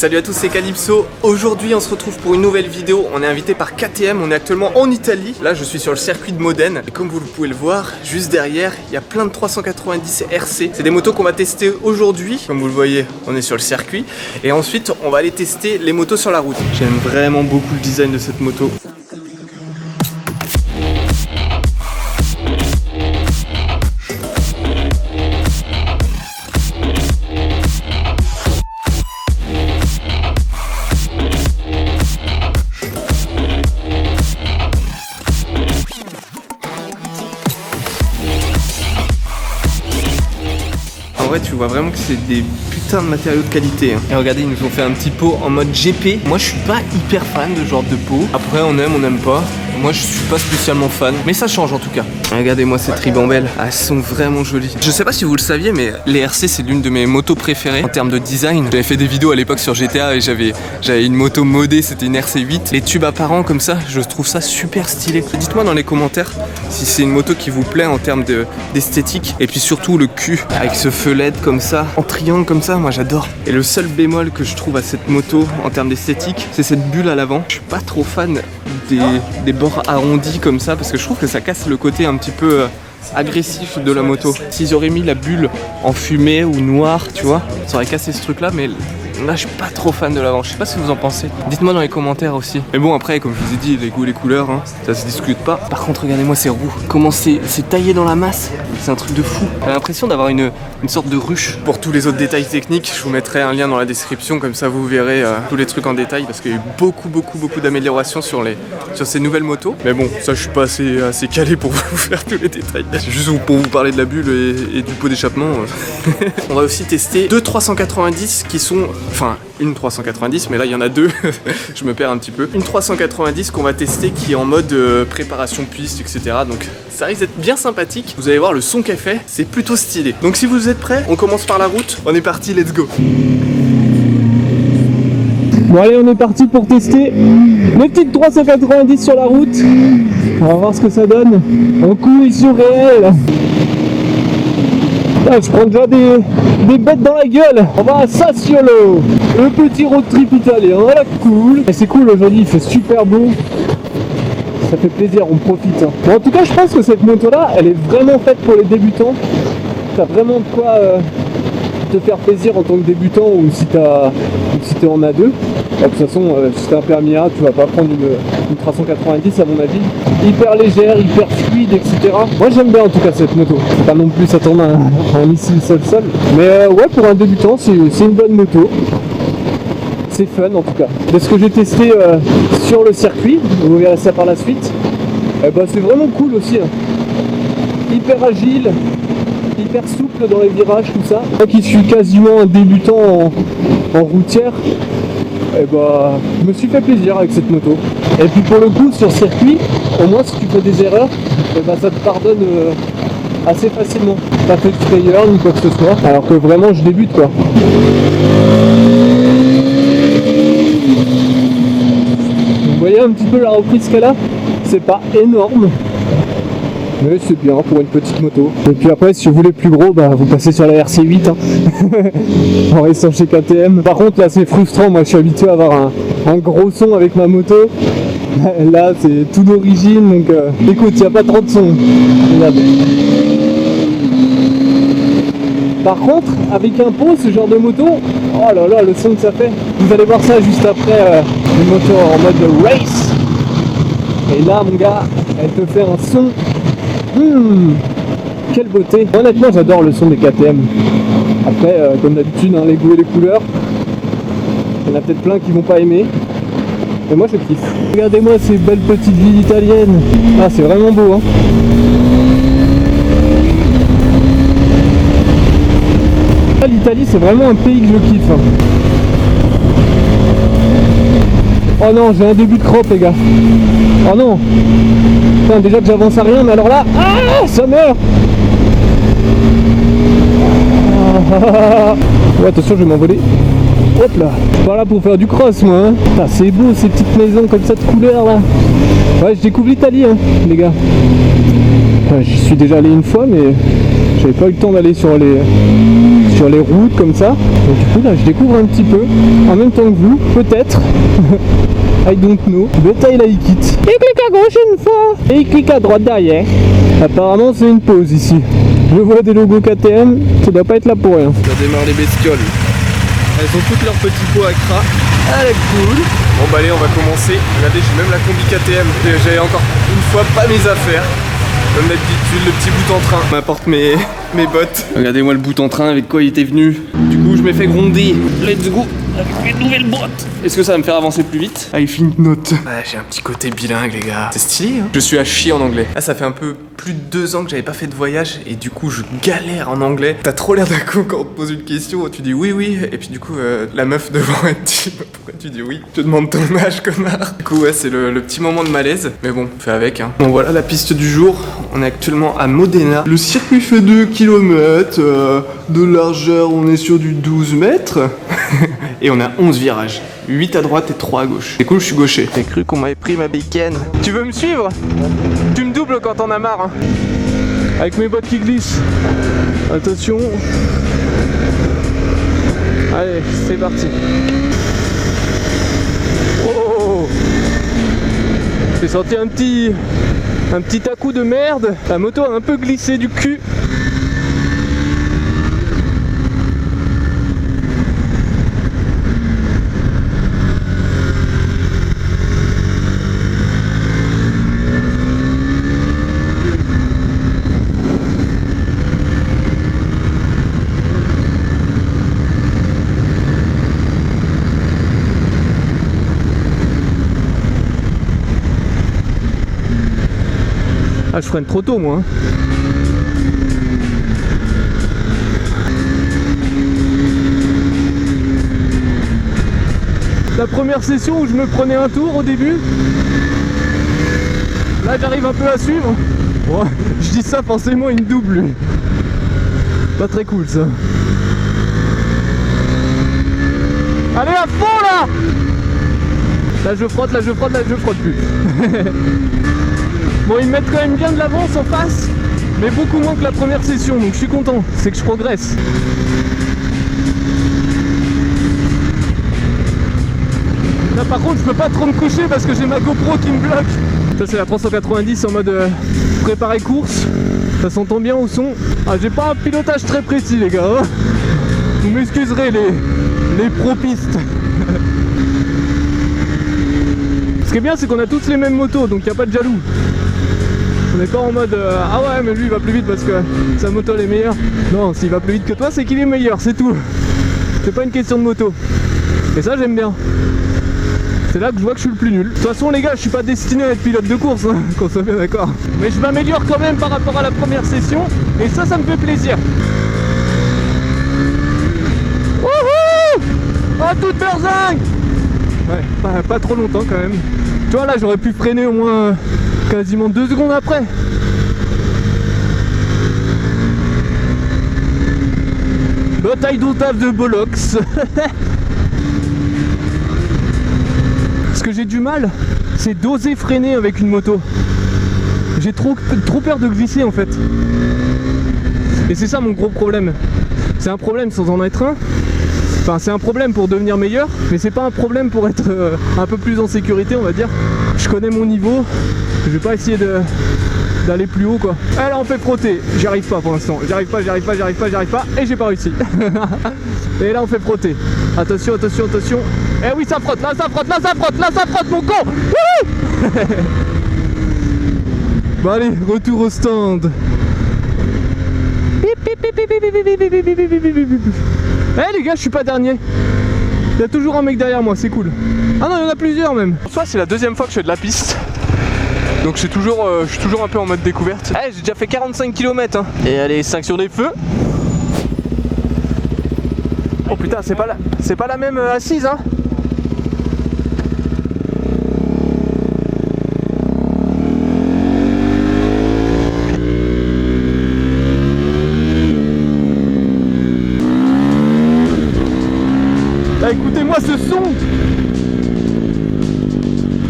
Salut à tous, c'est Calypso. Aujourd'hui on se retrouve pour une nouvelle vidéo. On est invité par KTM, on est actuellement en Italie. Là je suis sur le circuit de Modène. Et comme vous pouvez le voir, juste derrière, il y a plein de 390 RC. C'est des motos qu'on va tester aujourd'hui. Comme vous le voyez, on est sur le circuit. Et ensuite on va aller tester les motos sur la route. J'aime vraiment beaucoup le design de cette moto. En vrai tu vois vraiment que c'est des putains de matériaux de qualité hein. Et regardez, ils nous ont fait un petit pot en mode GP. Moi je suis pas hyper fan de ce genre de pot. Après on aime pas. Moi je suis pas spécialement fan, mais ça change en tout cas. Regardez-moi ces ribambelles, elles sont vraiment jolies. Je sais pas si vous le saviez, mais les RC c'est l'une de mes motos préférées en termes de design. J'avais fait des vidéos à l'époque sur GTA et j'avais une moto modée, c'était une RC8. Les tubes apparents comme ça, je trouve ça super stylé. Dites-moi dans les commentaires si c'est une moto qui vous plaît en termes d'esthétique. Et puis surtout le cul avec ce feu LED comme ça, en triangle comme ça, moi j'adore. Et le seul bémol que je trouve à cette moto en termes d'esthétique, c'est cette bulle à l'avant. Je suis pas trop fan des bords arrondis comme ça parce que je trouve que ça casse le côté un petit peu agressif de la moto. S'ils auraient mis la bulle en fumée ou noir, tu vois, ça aurait cassé ce truc là, mais là je suis pas trop fan de l'avant. Je sais pas ce que vous en pensez. Dites-moi dans les commentaires aussi. Mais bon, après comme je vous ai dit, les goûts et les couleurs hein, ça se discute pas. Par contre regardez-moi ces roues, comment c'est taillé dans la masse. C'est un truc de fou. J'ai l'impression d'avoir une sorte de ruche. Pour tous les autres détails techniques, je vous mettrai un lien dans la description, comme ça vous verrez tous les trucs en détail, parce qu'il y a eu beaucoup d'améliorations sur ces nouvelles motos. Mais bon, ça je suis pas assez calé pour vous faire tous les détails. C'est juste pour vous parler de la bulle et du pot d'échappement. On va aussi tester deux 390 qui sont... Enfin, une 390, mais là il y en a deux. Je me perds un petit peu. Une 390 qu'on va tester qui est en mode préparation piste, etc. Donc ça risque d'être bien sympathique. Vous allez voir le son qu'elle fait, c'est plutôt stylé. Donc si vous êtes prêts, on commence par la route. On est parti, let's go. Bon allez, on est parti pour tester les petites 390 sur la route. On va voir ce que ça donne. En coup, ils sont réels. Là, je prends déjà des bêtes dans la gueule. On va à Sassuolo. Le petit road trip italien, voilà, cool. Et c'est cool, aujourd'hui il fait super beau. Ça fait plaisir, on profite. Bon, en tout cas, je pense que cette moto-là, elle est vraiment faite pour les débutants. T'as vraiment de quoi te faire plaisir en tant que débutant ou si t'es en A2. De toute façon, si t'es un permis A, tu vas pas prendre une 390 à mon avis. Hyper légère, hyper fluide, etc. Moi j'aime bien en tout cas cette moto. C'est pas non plus ça tourne un missile sol. Mais ouais, pour un débutant, c'est une bonne moto. C'est fun en tout cas. De ce que j'ai testé sur le circuit, vous verrez ça par la suite, c'est vraiment cool aussi. Hein. Hyper agile, hyper souple dans les virages, tout ça. Moi qui suis quasiment un débutant en routière, je me suis fait plaisir avec cette moto. Et puis pour le coup, sur circuit, au moins si tu fais des erreurs, ça te pardonne assez facilement. Pas fait de frayeur ni quoi que ce soit, alors que vraiment je débute quoi. Vous voyez un petit peu la reprise qu'elle a, c'est pas énorme, mais c'est bien pour une petite moto. Et puis après, si vous voulez plus gros, vous passez sur la RC8 hein. En restant chez KTM. Par contre là c'est frustrant, moi je suis habitué à avoir un gros son avec ma moto. Là c'est tout d'origine, donc écoute, il n'y a pas trop de son. Regardez. Par contre, avec un pot, ce genre de moto, oh là là, le son que ça fait. Vous allez voir ça juste après une moto en mode race. Et là mon gars, elle te fait un son. Quelle beauté. Honnêtement j'adore le son des KTM. Après comme d'habitude les goûts et les couleurs, il y en a peut-être plein qui vont pas aimer, mais moi je kiffe. Regardez-moi ces belles petites villes italiennes. Ah c'est vraiment beau hein. L'Italie c'est vraiment un pays que je kiffe hein. Oh non, j'ai un début de crotte les gars. Oh non. Putain, déjà que j'avance à rien, mais alors là, ça meurt. Ouais, attention, je vais m'envoler. Hop là. Je suis pas là pour faire du cross moi hein. Putain, c'est beau ces petites maisons comme ça de couleur là. Ouais, je découvre l'Italie hein, les gars. J'y suis déjà allé une fois, mais j'avais pas eu le temps d'aller sur sur les routes comme ça. Donc du coup là je découvre un petit peu, en même temps que vous, peut-être. I don't know, but I like it. Et clique à gauche une fois, et clique à droite derrière. Apparemment c'est une pause ici. Je vois des logos KTM, ça doit pas être là pour rien. Ça démarre les bestioles. Elles ont toutes leurs petits pots à cra. Elle est cool. Bon bah allez, on va commencer. Regardez, j'ai même la combi KTM. J'avais encore une fois pas mes affaires. Comme d'habitude, le petit bout en train m'apporte mes bottes. Regardez-moi le bout en train avec quoi il était venu. Du coup, je m'ai fait gronder. Let's go avec mes nouvelles bottes. Est-ce que ça va me faire avancer plus vite? I think not. Ouais, j'ai un petit côté bilingue, les gars. C'est stylé, hein. Je suis à chier en anglais. Là, ça fait un peu plus de 2 ans que j'avais pas fait de voyage et du coup, je galère en anglais. T'as trop l'air d'un con quand on te pose une question. Tu dis oui, oui. Et puis du coup, la meuf devant, elle te dit pourquoi tu dis oui? Je te demande ton âge, connard. Du coup, ouais, c'est le petit moment de malaise. Mais bon, fais avec, hein. Bon, voilà la piste du jour. On est actuellement à Modena. Le circuit fait 2 km. De largeur, on est sur du 12 mètres. Et on a 11 virages. 8 à droite et 3 à gauche. C'est cool, je suis gaucher. J'ai cru qu'on m'avait pris ma bécane. Tu veux me suivre? Tu me doubles quand t'en as marre, hein. Avec mes bottes qui glissent. Attention. Allez, c'est parti. Oh! J'ai senti un petit à-coup de merde. La moto a un peu glissé du cul. Ah, je freine trop tôt, moi. La première session où je me prenais un tour au début, là j'arrive un peu à suivre. Bon, je dis ça, forcément il me double lui. Pas très cool ça. Allez à fond là! Là je frotte, là je frotte, là je frotte plus. Bon, ils me mettent quand même bien de l'avance en face, mais beaucoup moins que la première session, donc je suis content, c'est que je progresse. Là par contre, je peux pas trop me coucher parce que j'ai ma GoPro qui me bloque. Ça c'est la 390 en mode préparer course, ça s'entend bien au son. Ah, j'ai pas un pilotage très précis les gars, hein. Vous m'excuserez les pro-pistes. Ce qui est bien, c'est qu'on a tous les mêmes motos, donc il n'y a pas de jaloux. On n'est pas en mode ah ouais, mais lui il va plus vite parce que sa moto elle est meilleure. Non, s'il va plus vite que toi, c'est qu'il est meilleur, c'est tout. C'est pas une question de moto. Et ça, j'aime bien. C'est là que je vois que je suis le plus nul. De toute façon, les gars, je suis pas destiné à être pilote de course, hein, qu'on soit bien d'accord. Mais je m'améliore quand même par rapport à la première session, et ça me fait plaisir. Wouhou! Oh, toute berzingue! Ouais, pas trop longtemps quand même. Tu vois, là j'aurais pu freiner au moins quasiment 2 secondes après. But I don't have the bollocks. Ce que j'ai du mal, c'est d'oser freiner avec une moto. J'ai trop peur de glisser en fait. Et c'est ça mon gros problème. C'est un problème sans en être un. Enfin, c'est un problème pour devenir meilleur, mais c'est pas un problème pour être un peu plus en sécurité, on va dire. Je connais mon niveau, je vais pas essayer d'aller plus haut quoi. Ah, là on fait frotter, j'y arrive pas pour l'instant. J'arrive pas, et j'ai pas réussi. Et là on fait frotter. Attention, attention, attention. Eh oui, ça frotte, là ça frotte, là ça frotte, là ça frotte mon con. Bon allez, retour au stand. Eh les gars, je suis pas dernier. Il y a toujours un mec derrière moi, c'est cool. Ah non, il y en a plusieurs même. En soi, c'est la deuxième fois que je fais de la piste. Donc je suis toujours un peu en mode découverte. Eh, j'ai déjà fait 45 km hein. Et allez, 5 sur les feux. Oh putain, c'est pas la même assise hein. Là, écoutez-moi ce son.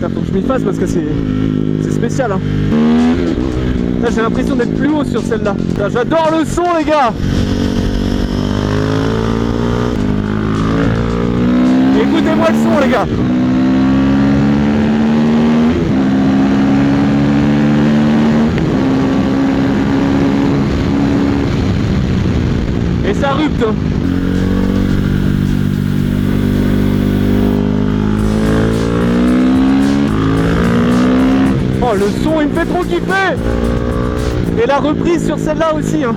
Là, faut que je m'y fasse parce que c'est spécial hein. Là j'ai l'impression d'être plus haut sur celle-là. J'adore le son les gars. Écoutez-moi le son les gars. Et ça rupte hein. Oh le son il me fait trop kiffer. Et la reprise sur celle-là aussi hein.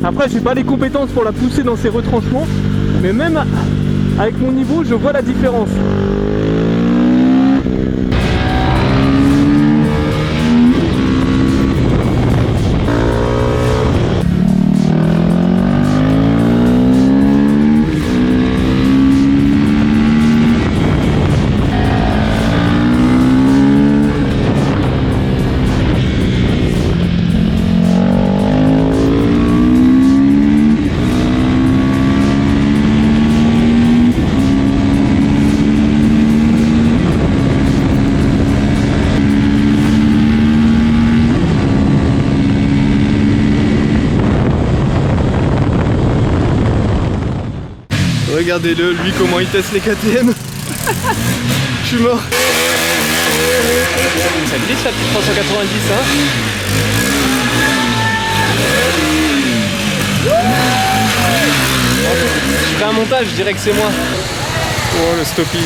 Après j'ai pas les compétences pour la pousser dans ses retranchements, mais même avec mon niveau je vois la différence. Regardez-le, lui comment il teste les KTM. Je suis mort. Ça glisse la petite 390 hein. Je ferai un montage, je dirais que c'est moi. Oh le stoppie.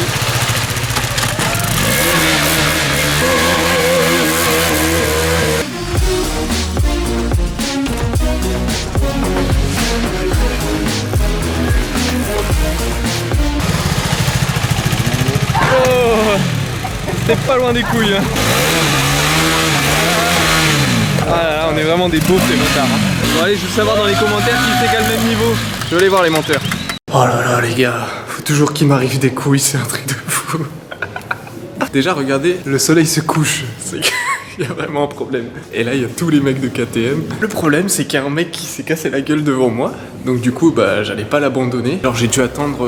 C'était pas loin des couilles hein. Ah là là, on est vraiment des beaufs les motards hein. Bon allez, je veux savoir dans les commentaires qui c'est quel même niveau. Je veux aller voir les menteurs. Oh là là les gars, faut toujours qu'il m'arrive des couilles, c'est un truc de fou. Déjà regardez, le soleil se couche. C'est qu'il y a vraiment un problème. Et là il y a tous les mecs de KTM. Le problème c'est qu'il y a un mec qui s'est cassé la gueule devant moi. Donc du coup bah j'allais pas l'abandonner. Alors j'ai dû attendre...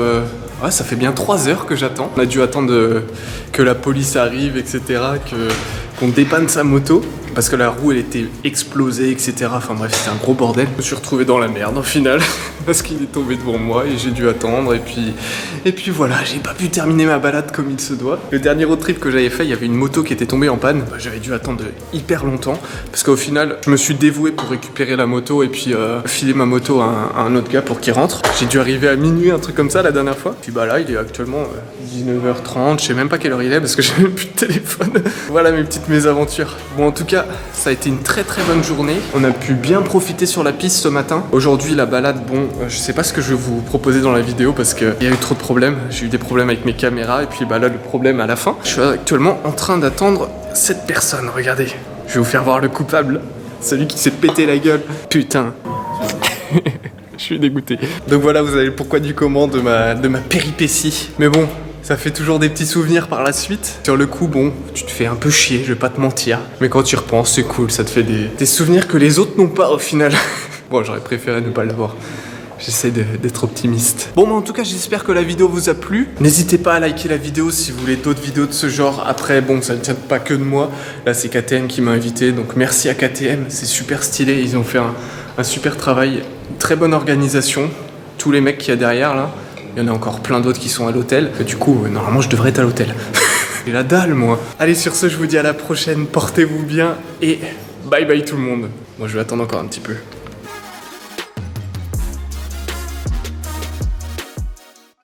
Ouais, ça fait bien 3 heures que j'attends. On a dû attendre que la police arrive, etc. Qu'on dépanne sa moto. Parce que la roue, elle était explosée, etc. Enfin bref, c'était un gros bordel. Je me suis retrouvé dans la merde, au final. Parce qu'il est tombé devant moi et j'ai dû attendre. Et puis voilà, j'ai pas pu terminer ma balade comme il se doit. Le dernier road trip que j'avais fait, il y avait une moto qui était tombée en panne. J'avais dû attendre hyper longtemps. Parce qu'au final, je me suis dévoué pour récupérer la moto et puis filer ma moto à un autre gars pour qu'il rentre. J'ai dû arriver à minuit, un truc comme ça la dernière fois. Puis bah là, il est actuellement 19h30. Je sais même pas quelle heure il est parce que j'ai même plus de téléphone. Voilà mes petites mésaventures. Bon, en tout cas, ça a été une très très bonne journée. On a pu bien profiter sur la piste ce matin. Aujourd'hui, la balade, bon, je sais pas ce que je vais vous proposer dans la vidéo parce qu'il y a eu trop de problèmes. J'ai eu des problèmes avec mes caméras et puis bah là, le problème à la fin. Je suis actuellement en train d'attendre cette personne. Regardez, je vais vous faire voir le coupable. Celui qui s'est pété la gueule. Putain. Je suis dégoûté. Donc voilà, vous avez le pourquoi du comment de ma péripétie. Mais bon, ça fait toujours des petits souvenirs par la suite. Sur le coup, bon, tu te fais un peu chier, je vais pas te mentir. Mais quand tu repenses, c'est cool, ça te fait des souvenirs que les autres n'ont pas au final. Bon, j'aurais préféré ne pas l'avoir. J'essaie d'être optimiste. Bon, mais en tout cas, j'espère que la vidéo vous a plu. N'hésitez pas à liker la vidéo si vous voulez d'autres vidéos de ce genre. Après, bon, ça ne tient pas que de moi. Là, c'est KTM qui m'a invité. Donc, merci à KTM. C'est super stylé. Ils ont fait un super travail. Une très bonne organisation. Tous les mecs qu'il y a derrière, là. Il y en a encore plein d'autres qui sont à l'hôtel. Du coup, normalement, je devrais être à l'hôtel. J'ai la dalle, moi. Allez, sur ce, je vous dis à la prochaine. Portez-vous bien et bye bye tout le monde. Moi, je vais attendre encore un petit peu.